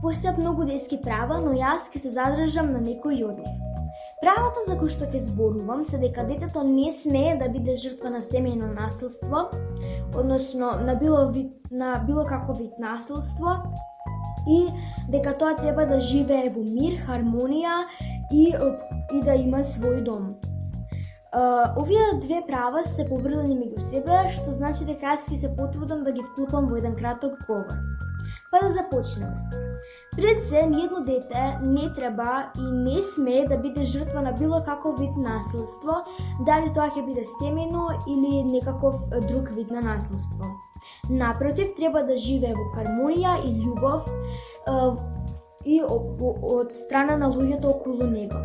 Постојат многу детски права, но јас ќе се задржам на некои од нив. Правата за кои што ќе зборувам се дека детето не смее да биде жртва на семејно насилство, односно на било каков вид насилство, и дека тоа треба да живее во мир, хармонија и да има свој дом. Овие две права се поврзани меѓу себе, што значи дека јас ќе се потрудам да ги вклупам во еден краток говор. Па да започнеме. Пред се, ниедно дете не треба и не смее да биде жртва на било каков вид насилство, дали тоа ќе биде семејно или некаков друг вид на насилство. Напротив, треба да живее во хармонија и љубов и од страна на луѓето околу него.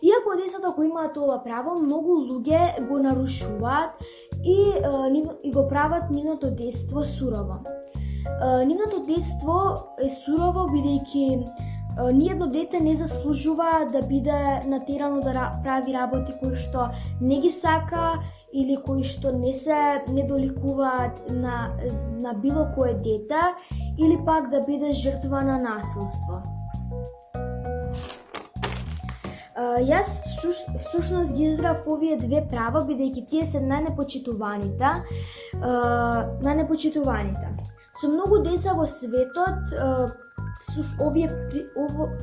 Иако децата кои имаат ова право, многу луѓе го нарушуваат и го прават нивното детство сурово. Нивното детство е сурово бидејќи ниедно дете не заслужува да биде натерано да прави работи кои што не ги сака или кои што не доликуваат на било кое дете или пак да биде жртва на насилство. Јас всушност ги избрав овие две права бидејќи тие се најнепочитуваните. Со многу деца во светот,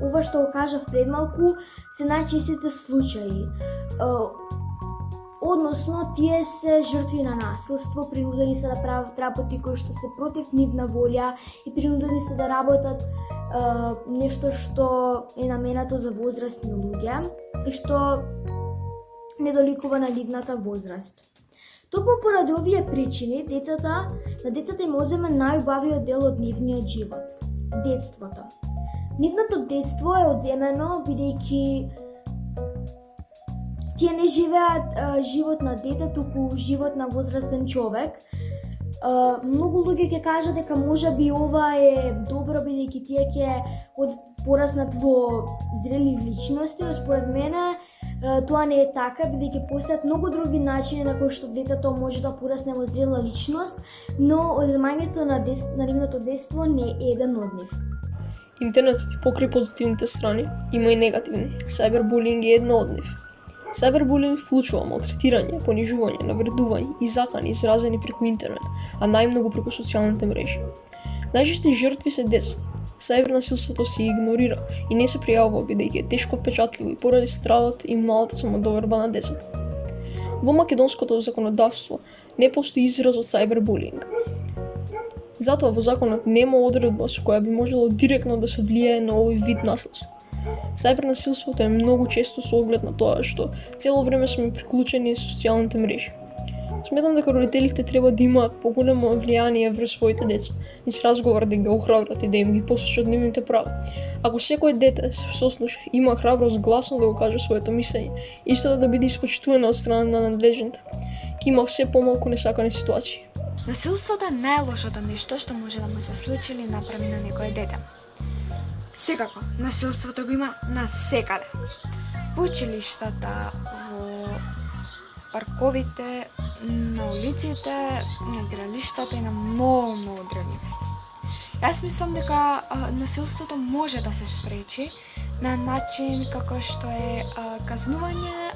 ова што го кажав пред малку, се најчестите случаи. Односно, тие се жртви на насилство, принудени се да прават работи кои што се против нивна волја и принудени се да работат нешто што е наменато за возрастни луѓе и што не доликува на нивната возраст. Токму поради овие причини, на децата им одземен најубавиот дел од нивниот живот – детството. Нивното детство е одземено бидејќи тие не живеат живот на дете, туку живот на возрастен човек. Многу луѓе ќе кажат дека можеби ова е добро бидејќи тие ќе пораснат во зрели личности, но според мене тоа не е така, бидејќи постојат многу други начини на кои што детето може да порасне во зрела личност, но одземањето на нивното детство не е еден од нив. Интернетот и покрај позитивните страни има и негативни. Сайбербулинг е една од нив. Сайбербулинг вклучува малтретирање, понижување, навредување и закани изразени преку интернет, а најмногу преку социјалните мрежи. Најчести жртви се децата. Сайбернасилството се игнорира и не се пријавува бидејќи е тешко впечатливо и поради стравот и малата самодоверба на децата. Во македонското законодавство не постои изразот сайбербулинг. Затоа во законот нема одредба со која би можело директно да се влијае на овој вид насилство. Сайбернасилството е многу често со оглед на тоа што цело време сме приклучени со социјалните мрежи. Сметам дека родителите треба да имаат поголемо влијание врз своите деца, низ разговор да ги охрабрат и да им ги посочат нивните права. Ако секој дете се сослуша, има храброст гласно да го каже своето мислење, исто да биде испочитувано од страна на надлежните, ќе има се помалку несакани ситуации. Насилството е најлошото нешто што може да му се случи или направи на некое дете. Секако, насилството го има насекаде. Во училиштата, во парковите, на улиците, на игралиштата и на многу други места. Јас мислам дека насилството може да се спречи на начин како што е казнување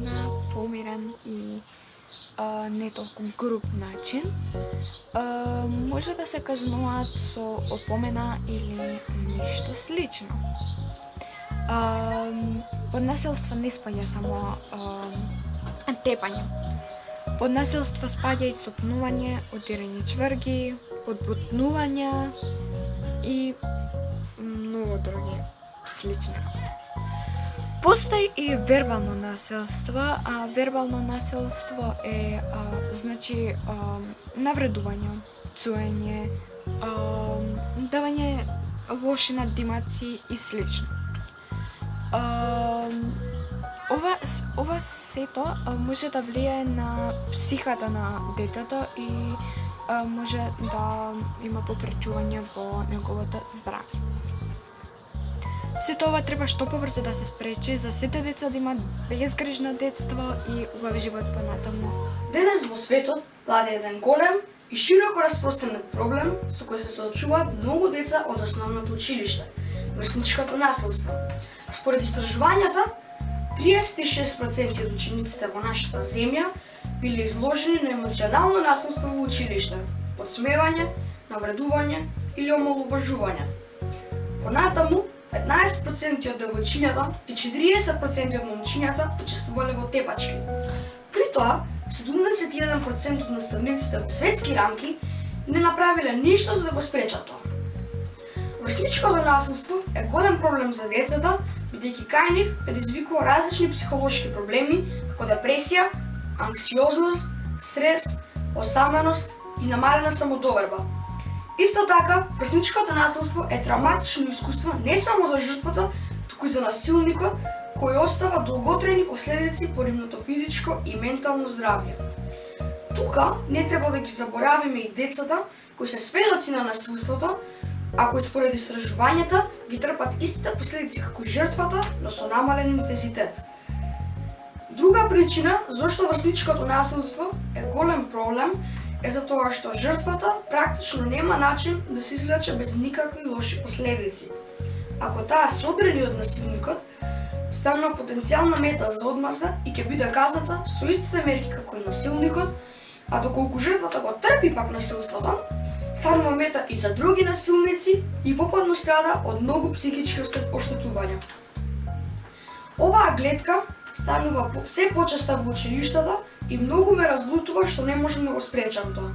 на помирен и не толку груб начин. Може да се казнуваат со опомена или нешто слично. Под насилство не спаѓа само тепање. Под насилство спаѓа и сопнување, удирање чврги, подбутнување и многу други слични. Постои и вербално насилство, а вербално насилство е значи навредување, цуење, давање лоши надимаци и слично. Ова сето може да влијае на психата на детето и може да има попречување во неговото здравје. Сето ова треба што побрзо да се спречи за сите деца да имаат безгрижно детство и убав живот понатаму. Денес во светот владе еден голем и широко распространет проблем со кој се соочуваат многу деца од основното училиште – врсничкото насилство. Според истражувањата, 36% од учениците во нашата земја биле изложени на емоционално насилство во училиште, подсмевање, навредување или омаловажување. Понатаму, 15% од девојчињата и 40% од момчињата учествувале во тепачки. При тоа, 71% од наставниците во светски рамки не направиле ништо за да го спречат тоа. Врсничкото насилство е голем проблем за децата, бидејќи кај нив предизвикува различни психолошки проблеми, како депресија, анксиозност, стрес, осаменост и намалена самодоверба. Исто така, врсничкото насилство е травматично искуство не само за жртвата, туку и за насилникот, кој остава долготрajни последици по нивното физичко и ментално здравје. Тука не треба да ги заборавиме и децата кои се сведоци на насилството, а кои според истражувањата ги трпат истите последици како и жртвата, но со намален интензитет. Друга причина зошто врсничкото насилство е голем проблем е за тоа што жртвата практично нема начин да се излече без никакви лоши последици. Ако таа се одбрани од насилникот, станува потенцијална мета за одмазда и ќе биде казната со истите мерки како и насилникот, а доколку жртвата го трпи пак насилството, станува мета и за други насилници и попадно страда од многу психички оштетувања. Оваа гледка станува се почеста во училиштата и многу ме разлутува што не можам да го спречам тоа.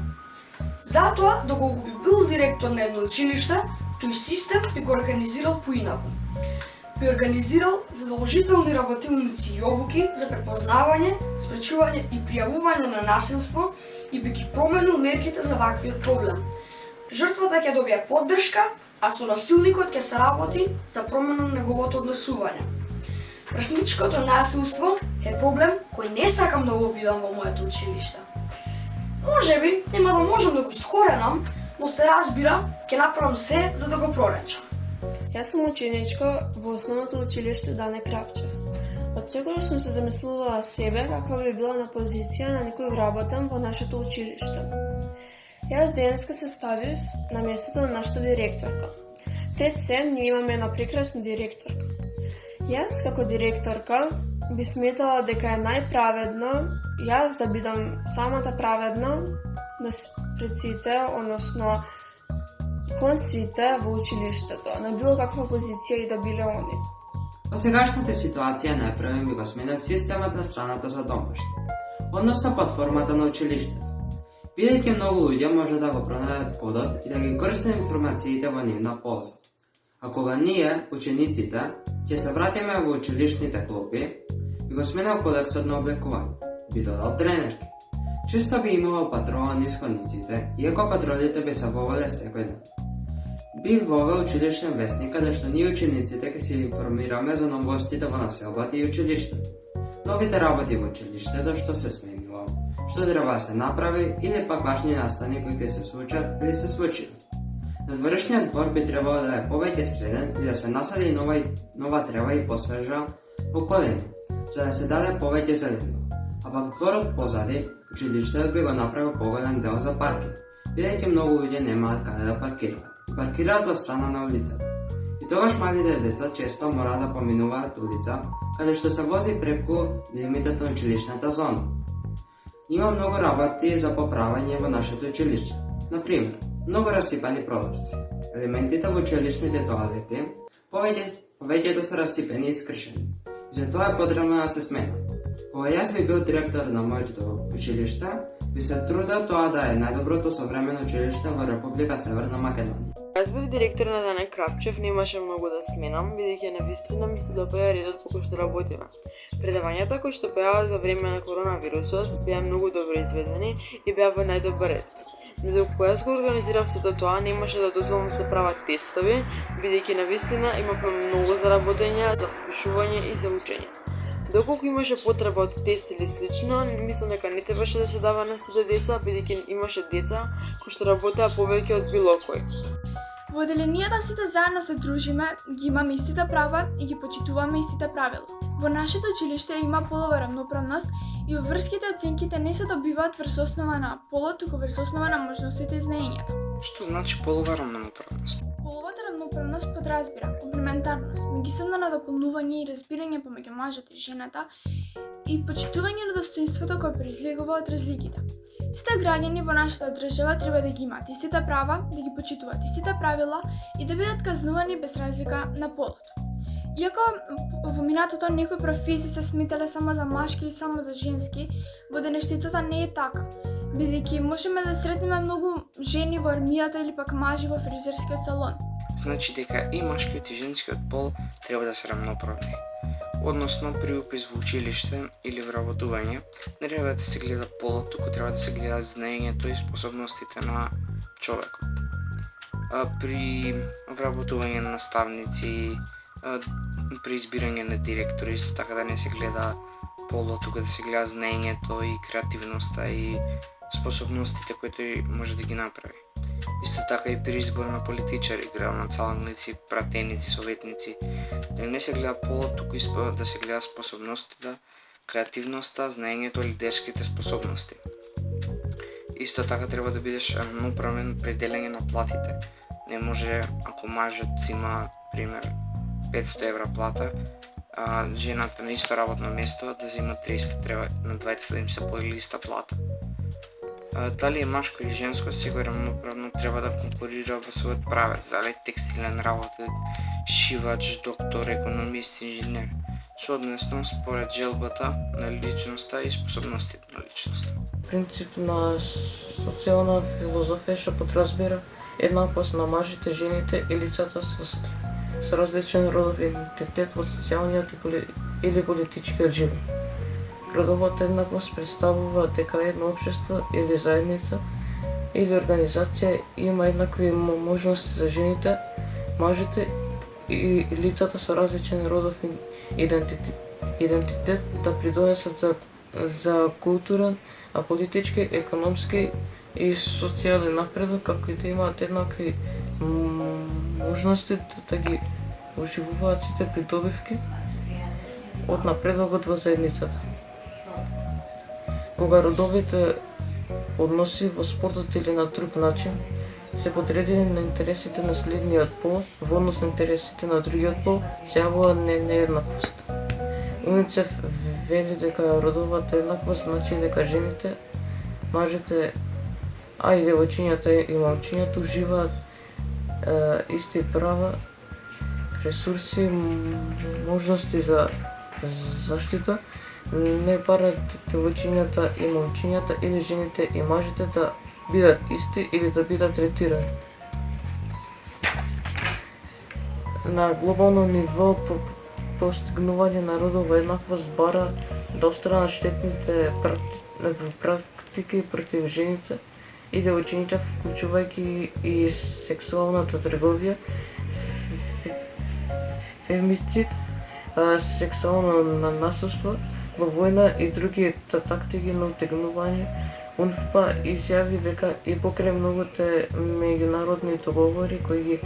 Затоа, доколку би бил директор на едно училиште, тој систем би го организирал поинаку. Би организирал задолжителни работилници и обуки за препознавање, спречување и пријавување на насилство и би ги променил мерките за ваквиот проблем. Жртвата ќе добие поддршка, а со насилникот ќе се работи за промена на неговото однесување. Врсничкото насилство е проблем кој не сакам да го видам во моето училиште. Можеби нема да можам да го искоренам, но се разбира, ќе направам се за да го проречам. Јас сум ученичка во основното училиште Дане Крапчев. Од секогаш сум се замислувала себе каква би била на позиција на некој вработен во нашето училиште. Јас денеска се ставив на местото на нашата директорка. Пред се, ние имаме една прекрасна директорка. Јас како директорка би сметала дека е најправедно јас да бидам самата праведна пред сите, односно кон сите во училиштето, на било каква позиција и да биле они. Во сегашната ситуација најпрвен би го сменил системот на страната за домашни, односно под формата на училиштето. Бидејќи многу луѓе може да го пронајдат кодот и да ги користат информациите во нивна полза. А кога ние, учениците, ќе се вратиме во училишните клупи, би го сменил кодексот на облекување, би додал тренерки. Често би имало патрола низ ходниците, иако патролите би се вовеле секој ден. Би вовел училишен вестник, каде што ние учениците ќе се информираме за новостите во населбата и училиштето. Новите работи во училиштето што се сменило, што треба да се направи или пак важни настани кои ќе се случат или се случило. Надворешниот двор би требало да е повеќе среден и да се насади нова трева и посвежа околина, за да се даде повеќе зелено. А пак дворот позади, училиштето би го направил поголем дел за паркинг, бидејќи многу луѓе немаат каде да паркираат. Паркираат во страна на улицата. И тогаш малите деца често мора да поминуваат улица, каде што се вози преку лимитот на училишната зона. Има многу работи за поправање во нашето училиште. Например, многу расипани прозорци. Елементите во училишните тоалети повеќето се расипени и скршени. И за тоа е потребно да се сменат. Кога јас би бил директор на моето училиште, би се трудел тоа да е најдоброто современо училиште во Република Северна Македонија. Јас бев директор на Дане Крапчев, немаше многу да сменам, бидејќи навистина ми се допаѓа редот по кој што работиме. Предавањата кои што беа за време на коронавирусот беа многу добро изведени и беа во најдобар ред. Но докато јас го организирав сето тоа, немаше да дозволам да се прават тестови, бидејќи навистина имавме многу за работење, за впишување и за учење. Доколку имаше потреба од тест или слично, мислам дека не требаше да се дава на сите деца, бидејќи имаше деца кои што работеа повеќе од било кој. Во одделенијата сите заедно се дружиме, ги имаме истите права и ги почитуваме истите правила. Во нашето училиште има полова рамноправност и во врските оценките не се добиваат врз основа на полот, туку врз основа на можностите и знаењата. Што значи полова рамноправност? Половата рамноправност подразбира комплементарност, меѓусебно надополнување и разбирање помеѓу мажот и жената и почитување на достоинството кое произлегува од разликите. Сите граѓани во нашата држава треба да ги имаат истите права, да ги почитуваат истите правила и да бидат казнувани без разлика на полот. Иако во минатото некои професии се сметале само за машки или само за женски, во денешницата не е така, бидејќи можеме да сретнеме многу жени во армијата или пак мажи во фризерскиот салон. Значи дека и машкиот и женскиот пол треба да се рамноправни. Односно, при упис во училиште или вработување, не треба да се гледа полот, туку треба да се гледа знаењето и способностите на човекот. При вработување на наставници, при избирање на директори, исто така да не се гледа полот, туку да се гледа знаењето и креативноста и способностите кои тој може да ги направи. Исто така и при избор на политичари, градоначалници, пратеници, советници, да не се гледа полот, туку да се гледа способностите, креативноста, знаењето, лидерските способности. Исто така треба да бидеш рамноправен при делење на платите. Не може, ако мажот има, пример, 500 евра плата, а жената на исто работно место да зема 300, треба на двајцата да им се подели иста плата. Дали е машко или женско, секој рамноправно треба да конкурира во својот правец, дали текстилен работник, шивач, доктор, економист, инженер, соодветно според желбата на личноста и способностите на личноста. Принцип на социјална филозофија што подразбира еднаквост на мажите, жените и лицата со различен родов идентитет во социјалниот или политичкиот живот. Родовата еднаквост представува дека едно општество или заедница или организација има еднакви можности за жените, мажите и лицата со различен родов идентитет да придонесат за културен, а политички, економски и социјален напредок, како и да имаат еднакви можности да ги уживуваат сите придобивки од напредокот во заедницата. Кога родовите односи во спортот или на друг начин се подредени на интересите на следниот пол во однос на интересите на другиот пол, се јавува нееднаквост. УНИЦЕФ вели дека родовата еднаквост значи дека жените, мажите, а и девојчињата и момчињата уживаат исти права, ресурси, можности за заштита, не барат девојчињата и момчињата или жените и мажите да бидат исти или да бидат третирани. На глобално ниво постигнување на родова еднаквост бара да отстрана штетните практики против жените и девојчињата, вклучувајќи и сексуалната трговија, фемицид, сексуално насилство во војна и други тактики на утегнување. УНФПА изјави дека и покрај многуте меѓународни договори кои ги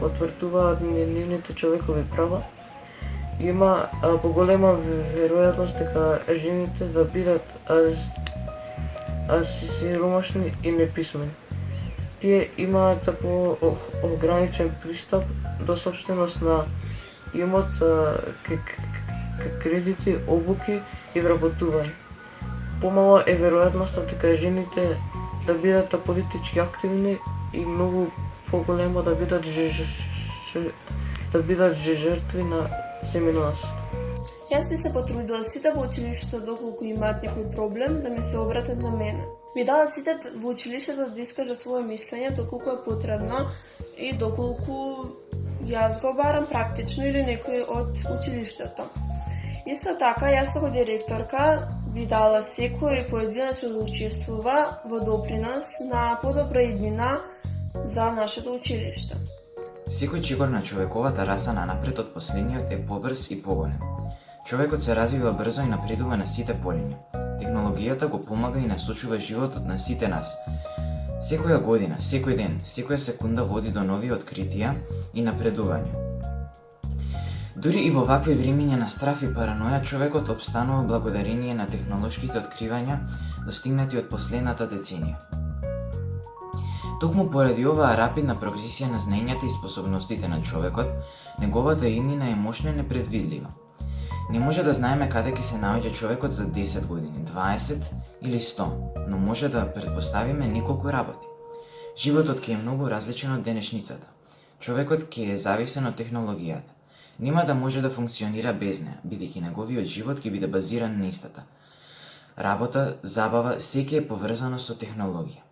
потврдуваат нивните човекови права, има поголема веројатност дека жените да бидат сиромашни и неписмени. Тие имаат ограничен пристап до собственост на имот, кредити, обуки и вработување. Помала е веројатноста дека жените да бидат политички активни и многу поголема да бидат жртви на семејно насилство. Јас би се потрудила сите во училиштето доколку имаат некој проблем да ми се обратат на мене. Би дала сите во училиштето да искажа свое мислење доколку е потребно и доколку јас го барам практично или некој од училиштето. Исто така, јас како директорка би дала секој поединечно да учествува во допринос на подобра иднина за нашето училиште. Секој чигор на човековата раса нанапред од последниот е побрз и поголем. Човекот се развива брзо и напредува на сите полиња. Технологијата го помага и насочува животот на сите нас. Секоја година, секој ден, секоја секунда води до нови откритија и напредување. Дури и во вакви времиња на страф и параноја, човекот обстанува благодарение на технолошките откривања достигнати од последната деценија. Токму поради оваа рапидна прогресија на знаењата и способностите на човекот, неговата иднина е мощна и непредвидлива. Не може да знаеме каде ќе се наоѓа човекот за 10 години, 20 или 100, но може да предпоставиме неколку работи. Животот ќе е многу различен од денешницата. Човекот ќе е зависен од технологијата. Нема да може да функционира без неа, бидејќи неговиот живот ќе биде базиран на истата. Работа, забава, секи е поврзано со технологија.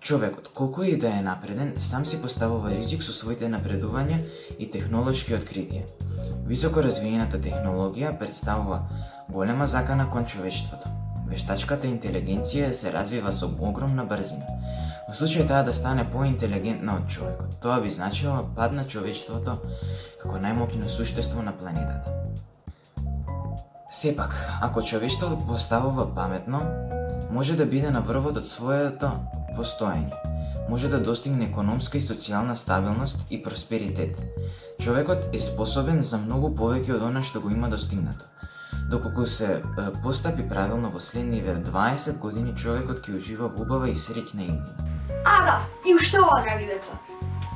Човекот, колку и да е напреден, сам си поставува ризик со своите напредувања и технолошки откритија. Високо развиената технологија представува голема закана кон човештвото. Вештачката интелигенција се развива со огромна брзина. Во случај таа да стане поинтелигентна од човекот, тоа би значило пад на човештвото како најмоќно суштество на планетата. Сепак, ако човештвото поставува паметно, може да биде на врвот од своето постоење. Може да достигне економска и социјална стабилност и просперитет. Човекот е способен за многу повеќе од она што го има достигнато. Доколку се постапи правилно во следниве 20 години, човекот ќе ужива во убава и среќна иднина. Да, и уште ова, драги деца.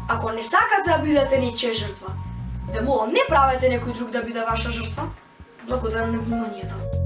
Ако не сакате да бидете нечија жртва, ве молам, не правете некој друг да биде ваша жртва. Благодарам на вниманието.